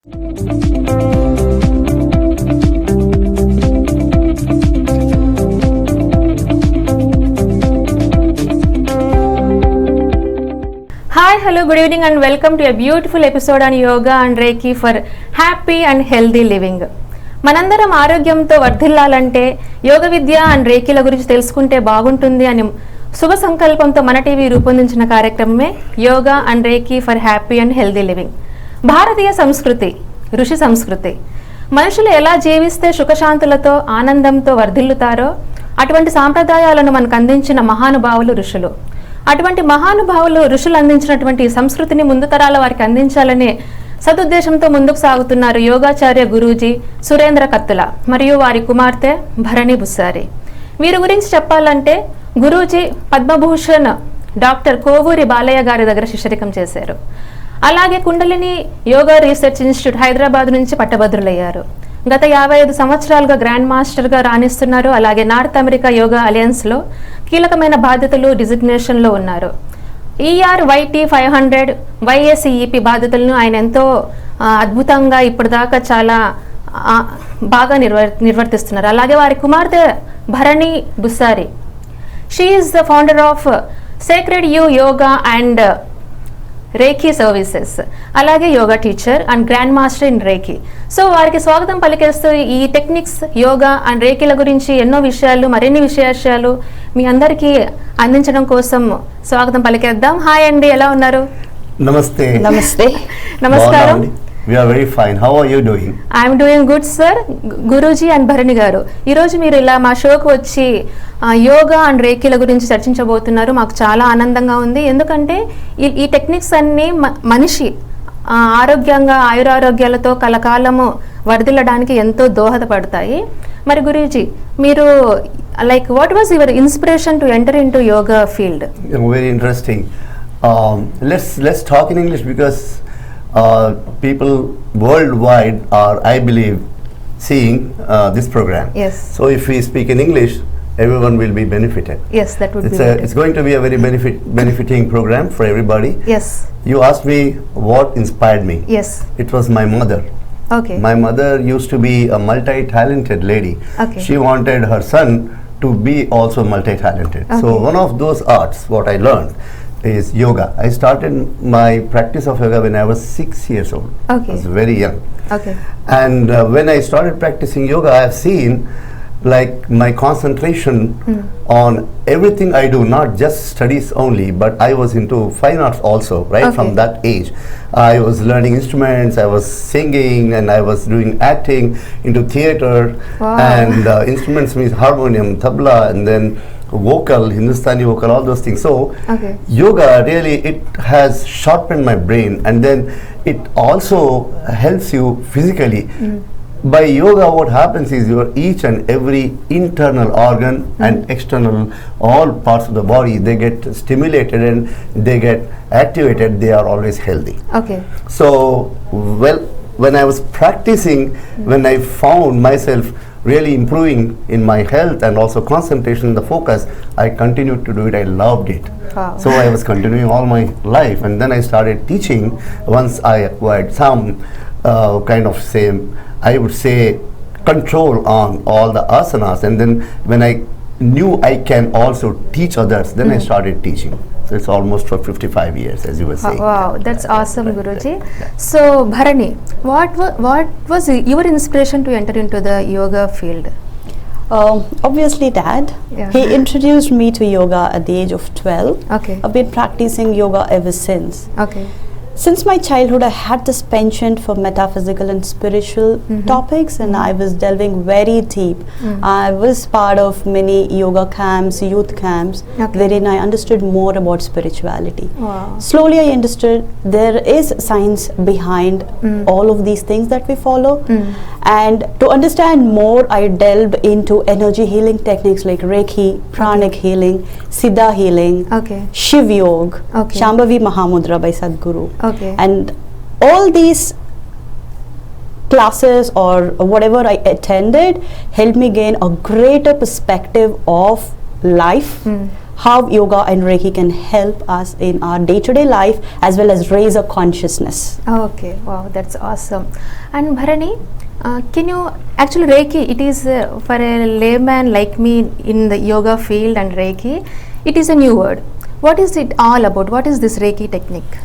Hi, hello, good evening and welcome to a beautiful episode on yoga and reiki for happy and healthy living. మనందరం ఆరోగ్యంతో వర్ధిల్లాలంటే యోగ విద్య and రేఖీల గురించి తెలుసుకుంటే బాగుంటుంది అని శుభ సంకల్పంతో మన టీవీ రూపొందించిన కార్యక్రమమే yoga and reiki for happy and healthy living. భారతీయ సంస్కృతి, ఋషి సంస్కృతి, మనుషులు ఎలా జీవిస్తే సుఖశాంతులతో ఆనందంతో వర్ధిల్లుతారో అటువంటి సాంప్రదాయాలను మనకు అందించిన మహానుభావులు ఋషులు. అటువంటి మహానుభావులు ఋషులు అందించినటువంటి సంస్కృతిని ముందు తరాల వారికి అందించాలనే సదుద్దేశంతో ముందుకు సాగుతున్నారు యోగాచార్య గురూజీ సురేంద్ర కత్తుల మరియు వారి కుమార్తె భరణి బుస్సారి. వీరి గురించి చెప్పాలంటే గురూజీ పద్మభూషణ్ డాక్టర్ కోవూరి బాలయ్య గారి దగ్గర శిష్యరికం చేశారు. అలాగే కుండలిని యోగా రీసెర్చ్ ఇన్స్టిట్యూట్ హైదరాబాద్ నుంచి పట్టభద్రులయ్యారు. గత 55 సంవత్సరాలుగా గ్రాండ్ మాస్టర్గా రాణిస్తున్నారు. అలాగే నార్త్ అమెరికా యోగా అలయన్స్లో కీలకమైన బాధ్యతలు డిజిగ్నేషన్లో ఉన్నారు. ERYT 500 YACEP బాధ్యతలను ఆయన ఎంతో అద్భుతంగా ఇప్పటిదాకా చాలా బాగా నిర్వర్తిస్తున్నారు. అలాగే వారి కుమార్తె Bharani Bussari, she is the founder of sacred you yoga and reiki services, అలాగే yoga teacher and grand master in reiki. So వారికి స్వాగతం పలికేస్తూ ఈ టెక్నిక్స్ యోగా అండ్ రేఖీల గురించి ఎన్నో విషయాలు, మరిన్ని విశేషాలు మీ అందరికీ అందించడం కోసం స్వాగతం పలికేద్దాం. హాయ్ అండి, ఎలా ఉన్నారు? నమస్తే. నమస్తే. నమస్కారం. We are very fine. How are you doing? I am doing good, sir. Guruji and Bharani garu, ఈరోజు మీరు ఇలా మా షోకు వచ్చి యోగా అండ్ రేఖీల గురించి చర్చించబోతున్నారు. మాకు చాలా ఆనందంగా ఉంది. ఎందుకంటే ఈ టెక్నిక్స్ అన్నీ మనిషి ఆరోగ్యంగా ఆయురారోగ్యాలతో కలకాలము వర్ధిల్లడానికి ఎంతో దోహదపడతాయి. మరి గురూజీ, మీరు like what was your inspiration to enter in to yoga field? Very interesting. Let's talk in English because people worldwide are, I believe, seeing this program. Yes. So if we speak in English, everyone will be benefited. Yes, that would be it's going to be a very benefiting program for everybody. Yes. You asked me what inspired me. Yes. It was my mother. Okay. My mother used to be a multi-talented lady. Okay. She wanted her son to be also multi-talented. Okay. So one of those arts, what I learned, is yoga. I started my practice of yoga when I was 6 years old. Okay. I was very young. Okay. And when I started practicing yoga, I have seen like my concentration on everything I do, not just studies only, but I was into fine arts also, right? Okay. From that age. I was learning instruments, I was singing, and I was doing acting, into theater. Wow. And instruments means harmonium, tabla, and then vocal, Hindustani vocal, all those things. So Okay. yoga really, it has sharpened my brain, and then it also helps you physically. By yoga, what happens is your each and every internal organ and external, all parts of the body, they get stimulated and they get activated. They are always healthy. Okay. So, well, when I was practicing, when I found myself really improving in my health and also concentration, the focus, I continued to do it. I loved it. Wow. So I was continuing all my life, and then I started teaching once I acquired some kind of I would say control on all the asanas, and then when I knew I can also teach others, then I started teaching. So it's almost for 55 years, as you were saying. Wow, that's awesome, Right, Guruji. right, yeah. So Bharani, what was your inspiration to enter into the yoga field? Obviously Dad. Yeah. He introduced me to yoga at the age of 12. Okay. I've been practicing yoga ever since. Okay. Since my childhood, I had this penchant for metaphysical and spiritual topics, and I was delving very deep. I was part of many yoga camps, youth camps, Okay. wherein I understood more about spirituality. Wow. Slowly I understood there is science behind all of these things that we follow. And to understand more, I delved into energy healing techniques like Reiki, pranic healing, Siddha healing, Okay. Shiv Yoga, Okay. Shambhavi Mahamudra by Sadhguru. Okay. And all these classes or whatever I attended helped me gain a greater perspective of life, how yoga and Reiki can help us in our day-to-day life as well as raise our consciousness. Okay, wow, that's awesome. And Bharani, can you actually Reiki? It is for a layman like me in the yoga field and Reiki. It is a new word. What is it all about? What is this Reiki technique?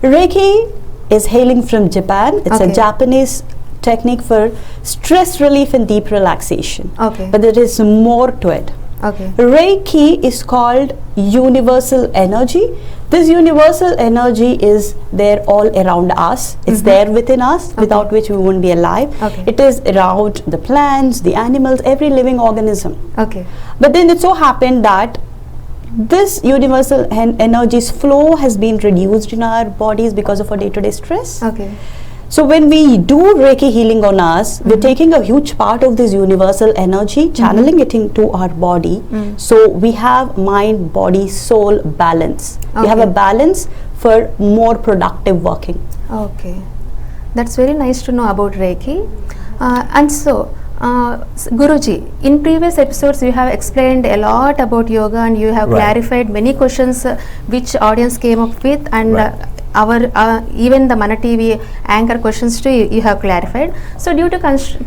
Reiki is hailing from Japan. It's Okay. a Japanese technique for stress relief and deep relaxation. Okay. But there is more to it. Okay. Reiki is called universal energy. This universal energy is there all around us. It's there within us, without which we wouldn't be alive. Okay. It is around the plants, the animals, every living organism. Okay. But then it so happened that this universal energy's flow has been reduced in our bodies because of our day-to-day stress. Okay. So when we do Reiki healing on us, we're taking a huge part of this universal energy, channeling it into our body. So we have mind, body, soul balance. We have a Okay. balance for more productive working. Okay. That's very nice to know about Reiki. And so, Guruji, in previous episodes you have explained a lot about yoga and you have Right. clarified many questions which audience came up with, and Right. our even the Mana TV anchor questions too you have clarified. So due to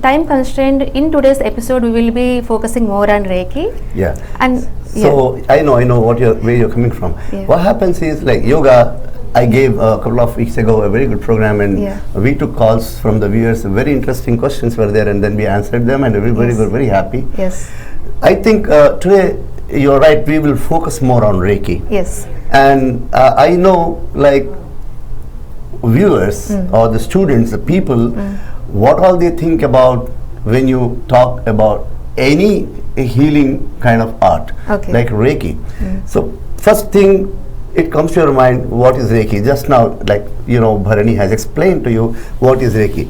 time constraint, in today's episode we will be focusing more on Reiki. Yeah. And So I know where you're coming from. Yeah. What happens is, like yoga, I gave a couple of weeks ago a very good program, and Yeah. we took calls from the viewers. Very interesting questions were there, and then we answered them, and everybody Yes. were very happy. Yes. I think today you're right. We will focus more on Reiki, Yes. and I know, like viewers or the students, the people, what all they think about when you talk about any healing kind of art, Okay. like Reiki. So first thing it comes to your mind, what is Reiki? Just now, like Bharani has explained to you what is Reiki.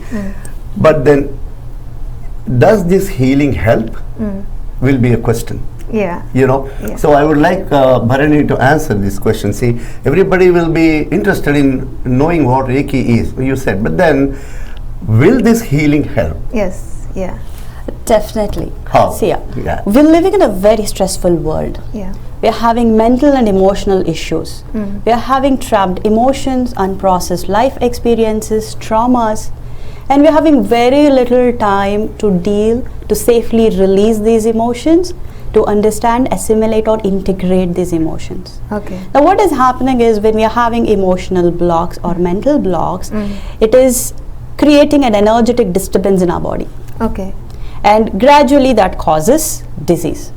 But then, does this healing help? Will be a question. Yeah. Yeah. So I would like Bharani to answer this question. See, everybody will be interested in knowing what Reiki is, you said, but then will this healing help? Yes. Yeah. Definitely. How? See, Yeah. we're living in a very stressful world. Yeah. We are having mental and emotional issues. We are having trapped emotions, unprocessed life experiences, traumas, and we are having very little time to deal, to safely release these emotions, to understand, assimilate, or integrate these emotions. Okay. Now, what is happening is when we are having emotional blocks or mental blocks, it is creating an energetic disturbance in our body. Okay. And gradually that causes disease.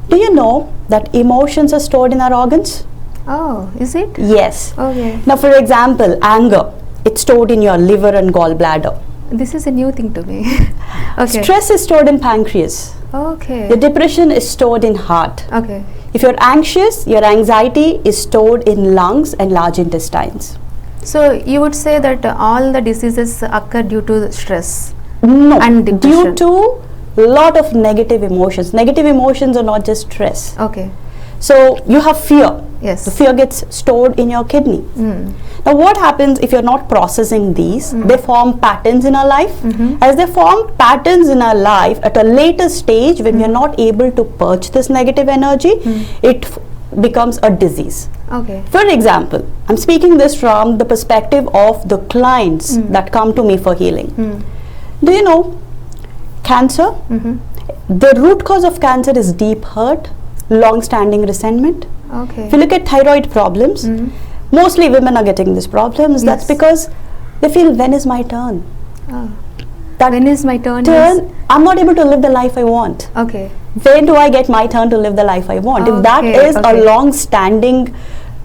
Do you know that emotions are stored in our organs? Oh, is it? Yes. Okay. Now, for example, anger, it's stored in your liver and gallbladder. This is a new thing to me. Okay. Stress is stored in pancreas. Okay. Your depression is stored in heart. Okay. If you're anxious, your anxiety is stored in lungs and large intestines. So you would say that all the diseases occur due to stress. No, And due depression. to lot of negative emotions. Negative emotions are not just stress. Okay. So you have fear. Yes. The fear gets stored in your kidney. Now what happens if you're not processing these? They form patterns in our life. As they form patterns in our life, at a later stage when we are not able to purge this negative energy, it becomes a disease. Okay. For example, I'm speaking this from the perspective of the clients that come to me for healing. Do you know cancer? The root cause of cancer is deep hurt, long-standing resentment. Okay. If you look at thyroid problems, mostly women are getting these problems. That's Yes. because they feel, when is my turn? Oh. That When is my turn? turn, I'm not able to live the life I want. Okay. When do I get my turn to live the life I want? If that Okay, is okay. a long-standing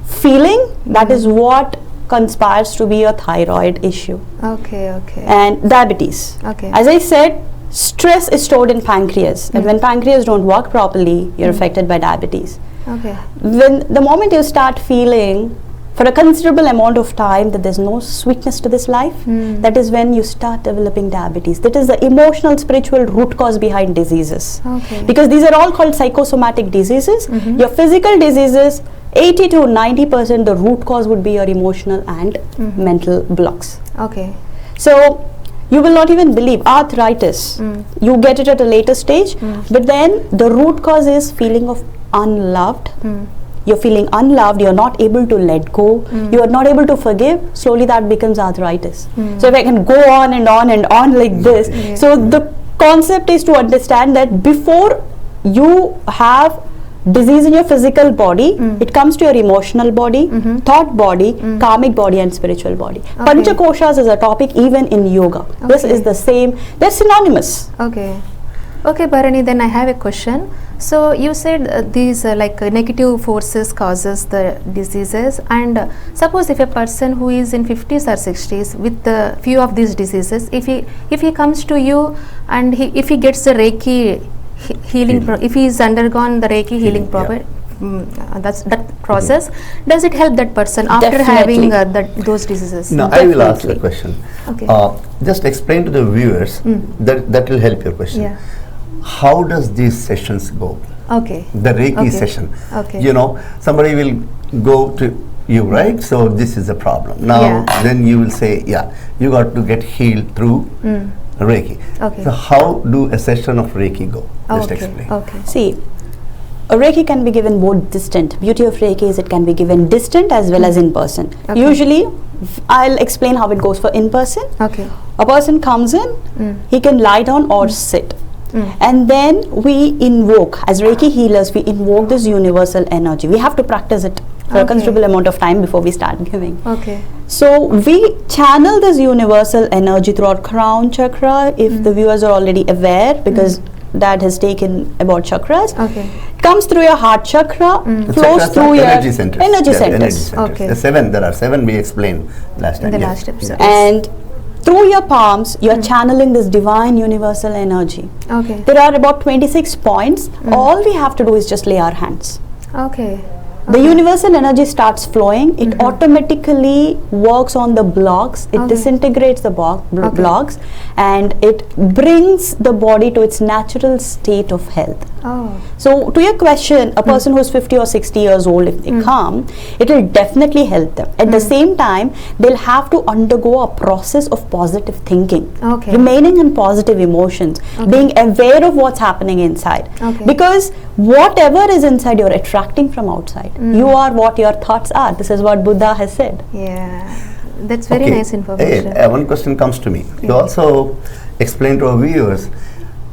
feeling, that is what conspires to be a thyroid issue. Okay. Okay. And diabetes. Okay. As I said, stress is stored in pancreas, and when pancreas don't work properly, you're affected by diabetes. Okay. When the moment you start feeling for a considerable amount of time that there's no sweetness to this life, that is when you start developing diabetes. That is the emotional spiritual root cause behind diseases. Okay. Because these are all called psychosomatic diseases. Your physical diseases, 80 to 90% the root cause would be your emotional and mental blocks. Okay. So you will not even believe arthritis. You get it at a later stage, but then the root cause is feeling of unloved, you're feeling unloved, you're not able to let go, you are not able to forgive, slowly that becomes arthritis. So if I can go on and on and on like this, so the concept is to understand that before you have disease in your physical body, it comes to your emotional body, thought body, karmic body and spiritual body. Panchakoshas is a topic even in yoga. This is the same, they're synonymous. Okay. Okay, Bharani, then I have a question. So you said these negative forces causes the diseases, and suppose if a person who is in 50s or 60s with a few of these diseases, if he comes to you and if he gets the Reiki healing, if he is undergone the Reiki healing that process, does it help that person after having those diseases? Now I will ask a question. Okay. Just explain to the viewers that will help your question. Yeah. How does these sessions go? Okay. The Reiki session. Okay. You know, somebody will go to you, right? So this is a problem. Now, then you will say, yeah, you got to get healed through Reiki. Okay. So how do a session of Reiki go? Just explain. Okay. See, a Reiki can be given both distant. Beauty of Reiki is it can be given distant as well as in person. Okay. Usually, I'll explain how it goes for in person. Okay. A person comes in, he can lie down or sit. And then we invoke, as Reiki healers, we invoke this universal energy. We have to practice it for a considerable amount of time before we start giving. Okay. So we channel this universal energy through our crown chakra, if the viewers are already aware, because Dad has taken about chakras. Okay. Comes through your heart chakra, The flows chakras through are your energy centers. energy Yeah, centers. energy centers. Okay. There are seven we explained last time. In the yes. last episode. And through your palms, you're channeling this divine universal energy. Okay. There are about 26 points. All we have to do is just lay our hands. Okay. The universal energy starts flowing. It automatically works on the blocks. It disintegrates the blocks, and it brings the body to its natural state of health. Oh. So to your question, a person who's 50 or 60 years old, if they come, it will definitely help them. At the same time, they'll have to undergo a process of positive thinking, Okay. remaining in positive emotions, being aware of what's happening inside. Okay. Because whatever is inside, you're attracting from outside. You are what your thoughts are. This is what Buddha has said. Yeah. That's very nice information. One question comes to me. You also explain to our viewers,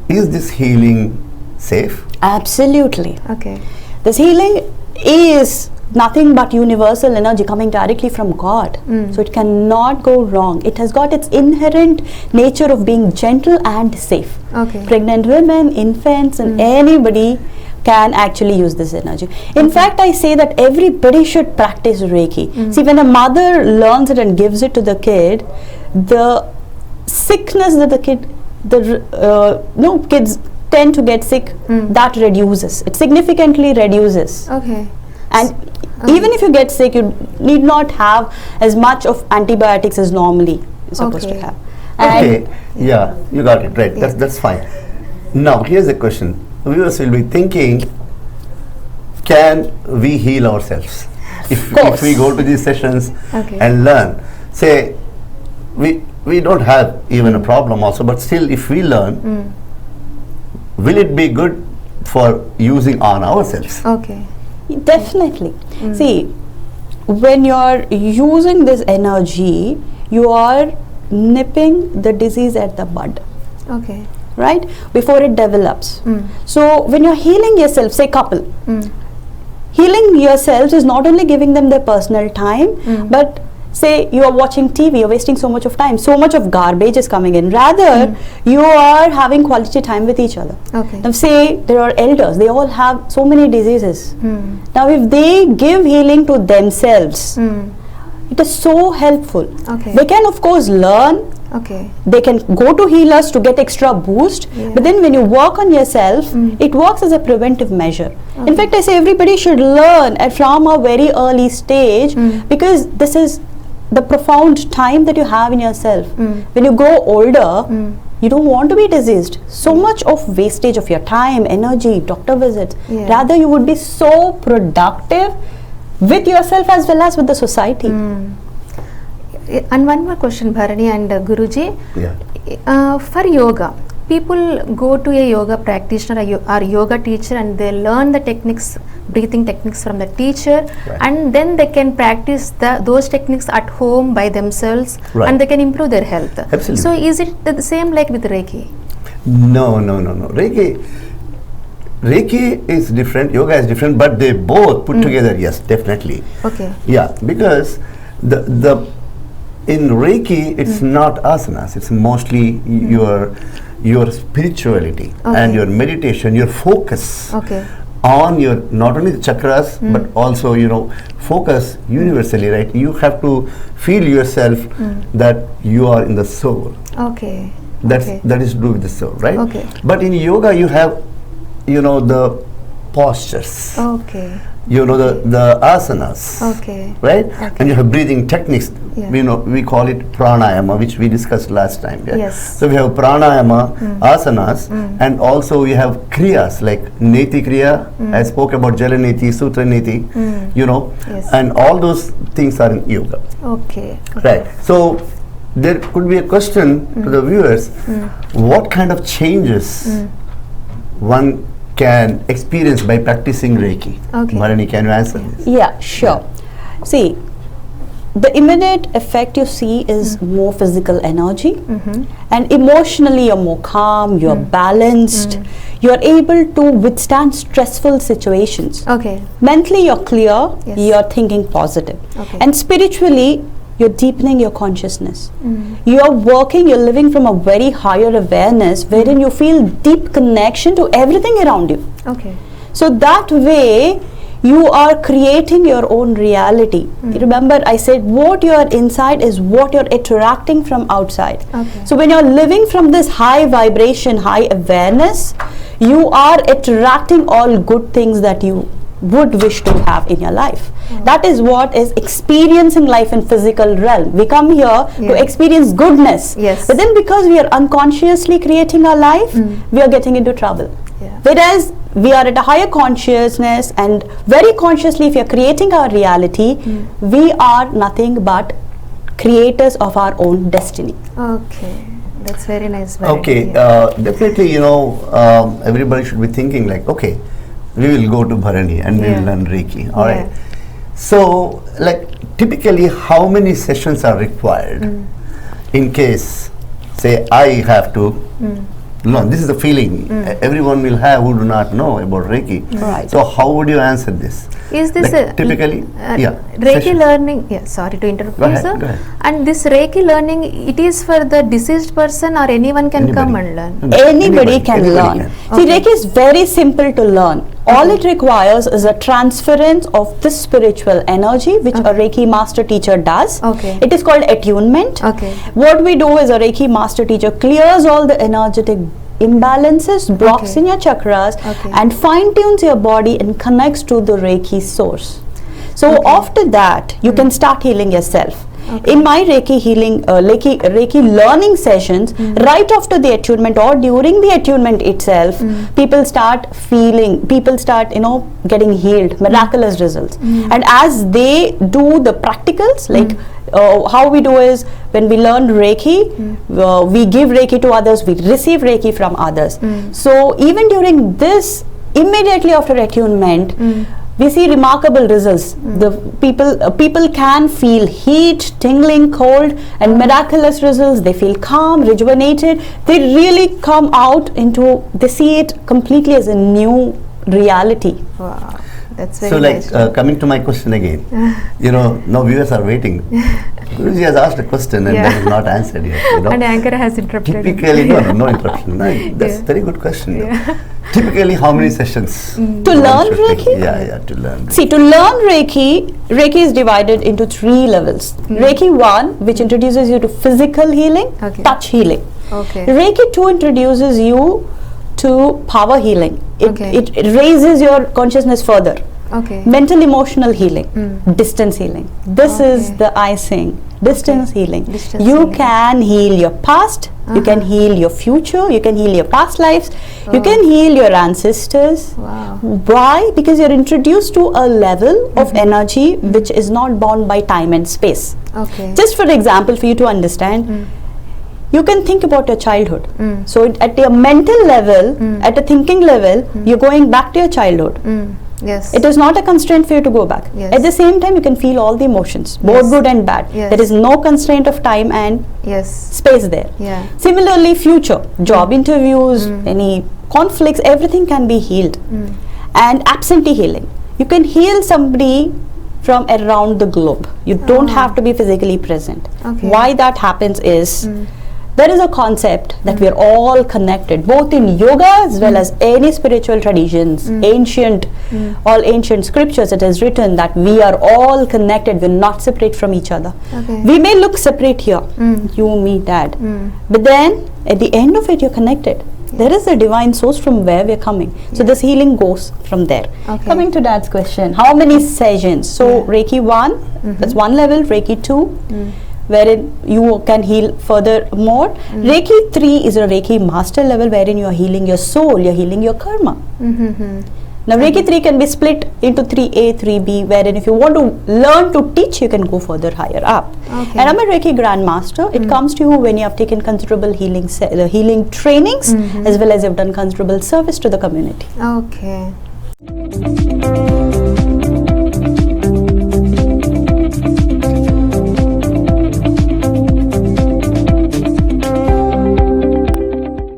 is this healing safe? Absolutely. Okay. This healing is nothing but universal energy coming directly from God. So it cannot go wrong. It has got its inherent nature of being gentle and safe. Okay. Pregnant women, infants, and anybody can actually use this energy. In fact, I say that everybody should practice Reiki. See, when a mother learns it and gives it to the kid, the sickness that the kid, kids tend to get sick, that reduces. It significantly reduces. Okay. And even if you get sick, you need not have as much of antibiotics as normally you're supposed to have. And Okay, yeah, you got it, right. That's fine. Now, here's the question. Viewers will be thinking, can we heal ourselves? If we go to these sessions and learn, say, we don't have even a problem also, but still if we learn, will it be good for using on ourselves? Okay. definitely. See, when you're using this energy, you are nipping the disease at the bud. Okay. Right? Before it develops. So when you're healing yourself, say couple, healing yourselves is not only giving them their personal time, but say you are watching TV, you're wasting so much of time, so much of garbage is coming in. Rather, you are having quality time with each other. Okay. Now say there are elders, they all have so many diseases. Now if they give healing to themselves, it is so helpful. Okay. They can of course learn, Okay. they can go to healers to get extra boost, but then when you work on yourself, it works as a preventive measure. In fact, I say everybody should learn from a very early stage, because this is the profound time that you have in yourself. When you grow older, you don't want to be diseased. So much of wastage of your time, energy, doctor visits. Rather, you would be so productive with yourself as well as with the society. And one more question, Bharani and Guruji. Yeah. For yoga, people go to a yoga practitioner or yoga teacher and they learn the techniques, breathing techniques from the teacher, Right. and then they can practice those techniques at home by themselves, Right. and they can improve their health. Absolutely. So is it the same like with Reiki? No. Reiki is different, yoga is different, but they both put together, yes, definitely. Okay. Yeah, because the in Reiki it's not asanas, it's mostly your spirituality Okay. and your meditation, your focus Okay. on your not only the chakras but also focus universally, right? You have to feel yourself that you are in the soul. Okay. That is to do with the soul, right? Okay. But in yoga you have the postures, Okay. the asanas, Okay. right? Okay. And you have breathing techniques. Yeah. We call it pranayama, which we discussed last time. Yeah? Yes. So we have pranayama, asanas, and also we have kriyas like neti kriya. I spoke about jala neti, sutra neti. Yes. And all those things are in yoga. Okay. Right. So there could be a question to the viewers: what kind of changes one can experience by practicing Reiki? Okay. Bharani, can you answer this? Yeah, sure. See, the immediate effect you see is more physical energy, and emotionally you're more calm, you're balanced, you're able to withstand stressful situations. Okay. Mentally you're clear, Yes. you're thinking positive. Okay. And spiritually you're deepening your consciousness. You're working, you're living from a very higher awareness wherein you feel deep connection to everything around you. Okay. So that way you are creating your own reality. Remember I said what you are inside is what you're attracting from outside. Okay. So when you're living from this high vibration, high awareness, you are attracting all good things that you would wish to have in your life. That is what is experiencing life in physical realm. We come here to Yeah. experience goodness. Yes. But then because we are unconsciously creating our life, we are getting into trouble. Yeah. Whereas we are at a higher consciousness and very consciously if we are creating our reality, we are nothing but creators of our own destiny. Okay. That's very nice. Bharani. Okay, Yeah. definitely, everybody should be thinking like, okay, we will go to Bharani and we Yeah. will learn Reiki. All Yeah. right. So, like, typically, how many sessions are required in case, say, I have to learn? This is the feeling everyone will have who do not know about Reiki. Right. So, how would you answer this? Is this Like, typically, yeah. Reiki session. learning? Yeah, sorry to interrupt Go you, ahead, sir. go ahead. And this Reiki learning, it is for the deceased person or anyone can come Anybody. and learn? Anybody can anybody learn. can. See, Okay. Reiki is very simple to learn. All it requires is a transference of this spiritual energy, which a Reiki master teacher does. Okay. It is called attunement. Okay. What we do is a Reiki master teacher clears all the energetic imbalances, blocks Okay. in your chakras, Okay. and fine tunes your body and connects to the Reiki source. So after that, you can start healing yourself. Okay. In my Reiki healing, Reiki learning sessions, right after the attunement or during the attunement itself, people start getting healed, miraculous results. And as they do the practicals, like how we do is when we learn Reiki, we give Reiki to others, we receive Reiki from others. So even during this, immediately after attunement, we see remarkable results. The people can feel heat, tingling, cold, and miraculous results. They feel calm, rejuvenated. They really come out they see it completely as a new reality. Wow. That's very So, like, nice. coming to my question again, now viewers are waiting. Guruji has asked a question and Yeah. that is not answered yet. And anchor has interrupted. Typically, no interruption. No, that's Yeah. very good question. though. Yeah. Typically, how many sessions? To one learn should take? Reiki? Yeah, to learn. See, to learn Reiki is divided into 3 levels. Reiki 1, which introduces you to physical healing, Okay. touch healing. Okay. Reiki 2 introduces you to power healing. Okay. It raises your consciousness further. Okay. Mental emotional healing, distance healing. This is Okay. the icing. Distance healing. Distance You healing. can heal your past, you can heal your future, you can heal your past lives, you Oh. can heal your ancestors. Wow. Why? Because you're introduced to a level of energy which is not bound by time and space. Okay. Just for example, for you to understand, you can think about your childhood. Mm. So at your mental level, at a thinking level, you're going back to your childhood. Yes. It is not a constraint for you to go back. Yes. At the same time, you can feel all the emotions, both Yes. good and bad. Yes. There is no constraint of time and Yes. space there. Yeah. Similarly, future, job interviews, any conflicts, everything can be healed. And absentee healing. You can heal somebody from around the globe. You don't have to be physically present. Okay. Why that happens is there is a concept that we are all connected, both in yoga as well as any spiritual traditions, ancient, all ancient scriptures. It is written that we are all connected. We're not separate from each other. Okay. We may look separate here, you, me, dad, but then at the end of it, you're connected. There is a divine source from where we're coming. So this healing goes from there. Okay. Coming to dad's question, how many sessions? So Reiki 1, that's one level, Reiki 2, wherein you can heal further more. Reiki 3 is a Reiki master level wherein you are healing your soul, you're healing your karma. Now Reiki 3 can be split into 3A, 3B, wherein if you want to learn to teach, you can go further higher up. Okay. And I'm a Reiki Grandmaster. It comes to you when you have taken considerable healing trainings, as well as you've done considerable service to the community. Okay.